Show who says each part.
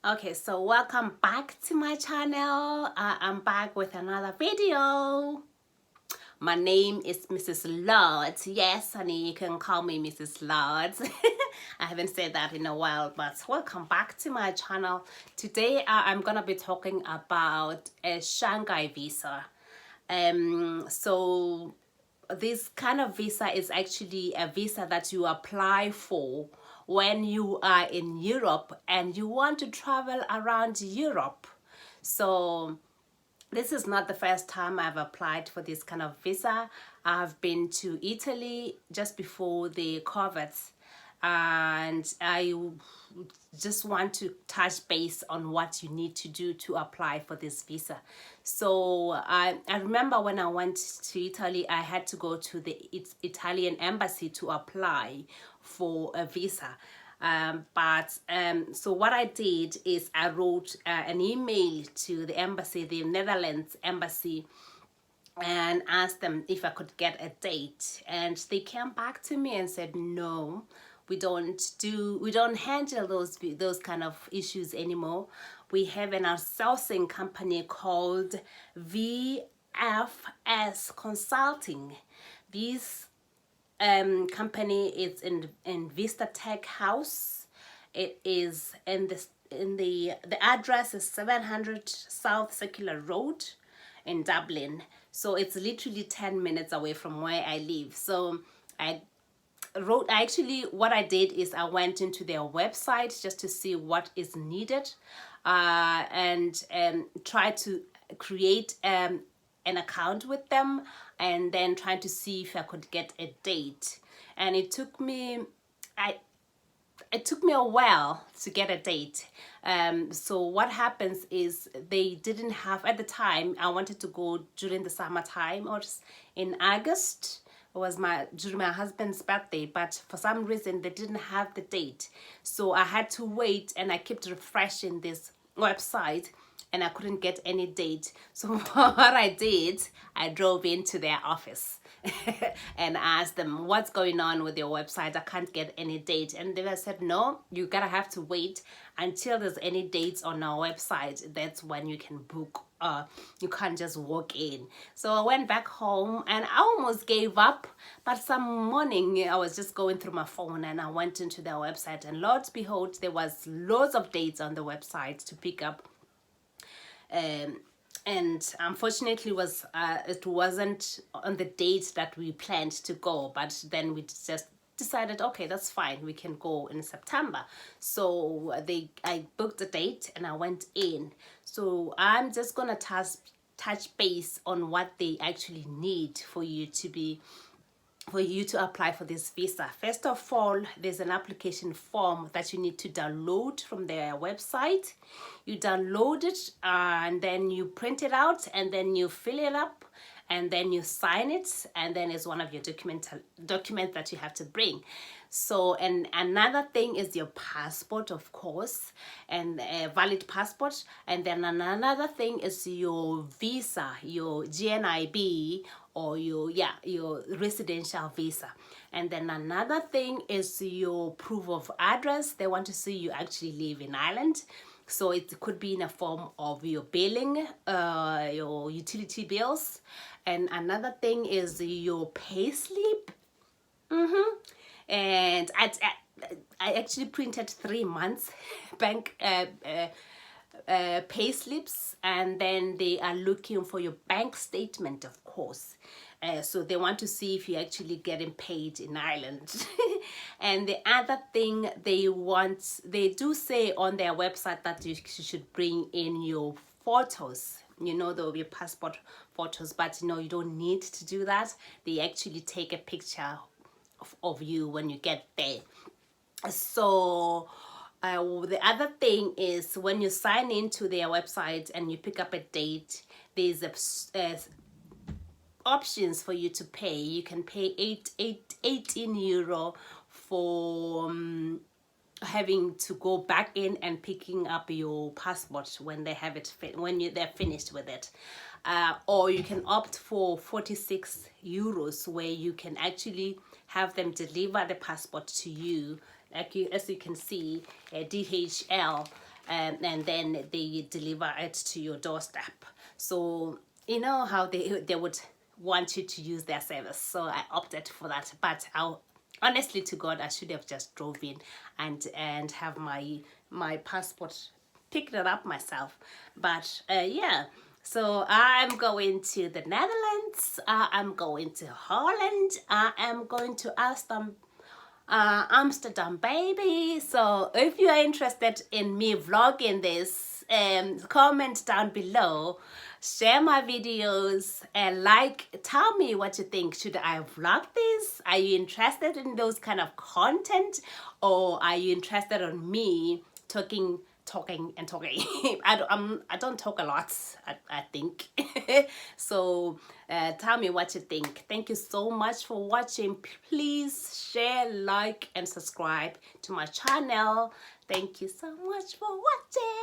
Speaker 1: Okay, so welcome back to my channel. I'm back with another video. My name is Mrs. Lord. Yes, honey, you can call me Mrs. Lord. I haven't said that in a while, but welcome back to my channel. Today, I'm gonna be talking about a Shanghai visa. So this kind of visa is actually a visa that you apply for when you are in Europe and you want to travel around Europe. So this is not the first time I've applied for this kind of visa. I've been to Italy just before the COVID, and I just want to touch base on what you need to do to apply for this visa. So I remember when I went to Italy, I had to go to the Italian embassy to apply for a visa. So what I did is I wrote an email to the embassy, the Netherlands embassy, and asked them if I could get a date, and they came back to me and said no, we don't handle those kind of issues anymore. We have an outsourcing company called VFS Consulting. This company is in Vista Tech House. It is in the address is 700 South Circular Road in Dublin. So it's literally 10 minutes away from where I live. So what I did is I went into their website just to see what is needed, and try to create an account with them, and then trying to see if I could get a date. And it took me a while to get a date. So what happens is they didn't have, at the time I wanted to go during the summertime or in August. It was during my husband's birthday, but for some reason they didn't have the date. So I had to wait, and I kept refreshing this website and I couldn't get any date. So what I did, I drove into their office and asked them, what's going on with your website? I can't get any date. And they said, no, you gotta have to wait until there's any dates on our website. That's when you can book. You can't just walk in. So I went back home and I almost gave up, but some morning I was just going through my phone and I went into their website, and Lord behold, there was loads of dates on the website to pick up. And unfortunately it wasn't on the date that we planned to go, but then we just decided, okay, that's fine, we can go in September. So I booked a date and I went in. So I'm just gonna touch base on what they actually need for you to apply for this visa. First of all, there's an application form that you need to download from their website. You download it and then you print it out, and then you fill it up, and then you sign it, and then it's one of your documents that you have to bring. So, and another thing is your passport, of course, and a valid passport. And then another thing is your visa, your GNIB, or your residential visa. And then another thing is your proof of address. They want to see you actually live in Ireland. So it could be in a form of your billing, your utility bills. And another thing is your pay slip. And I actually printed 3 months bank pay slips, and then they are looking for your bank statement, of course. So they want to see if you're actually getting paid in Ireland. And the other thing they do say on their website that you should bring in your photos. You know, there will be passport photos, but you don't need to do that. They actually take a picture of you when you get there. So the other thing is, when you sign into their website and you pick up a date, there's options for you to pay. You can pay 18 euro for having to go back in and picking up your passport when they have it they're finished with it. Or you can opt for 46 euros, where you can actually have them deliver the passport to you. As you can see, DHL and then they deliver it to your doorstep. So you know how they would want you to use their service. So I opted for that. But honestly to God, I should have just drove in and have my passport, picked it up myself. But yeah. So I'm going to the Netherlands. I'm going to Holland. I am going to Amsterdam, baby. So if you are interested in me vlogging this, comment down below, share my videos, and tell me what you think. Should I vlog this? Are you interested in those kind of content, or are you interested in me talking and talking? I don't talk a lot, I think. So tell me what you think. Thank you so much for watching. Please share, like, and subscribe to my channel. Thank you so much for watching.